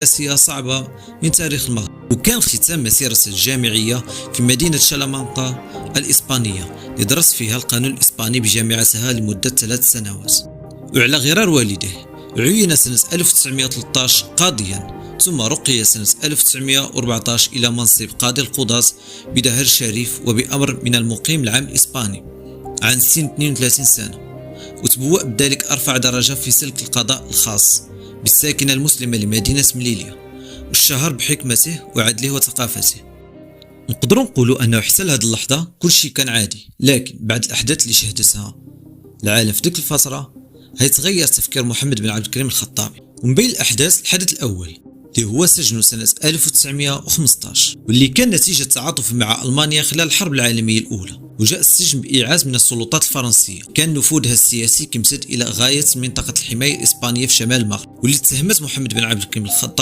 سياسية صعبة من تاريخ المغرب، وكان ختام مسيرته الجامعية في مدينة شلمانقة الإسبانية لدرس فيها القانون الإسباني بجامعتها لمدة 3 سنوات. وعلى غرار والده عين سنة 1913 قاضيا، ثم رقي سنة 1914 إلى منصب قاضي القضاة بدهر الشريف وبأمر من المقيم العام الإسباني عن سن 32 سنة، وتبوأ بذلك أرفع درجة في سلك القضاء الخاص بالساكنة المسلمة لمدينة مليلية، والشهر بحكمته وعدله وثقافته. نقدروا نقولوا أنه حتى لهذه اللحظة كل شيء كان عادي، لكن بعد الأحداث اللي شهدتها العالم في ديك الفترة هيتغير تفكير محمد بن عبد الكريم الخطابي. ومن بين الأحداث الحدث الأول اللي هو سجنه سنة 1915، واللي كان نتيجة تعاطف مع ألمانيا خلال الحرب العالمية الأولى، وجاء السجن بإيعاز من السلطات الفرنسية. كان نفوذها السياسي كيمتد إلى غاية منطقة الحماية الإسبانية في شمال المغرب، واللي اتهمت محمد بن عبد الكريم الخطابي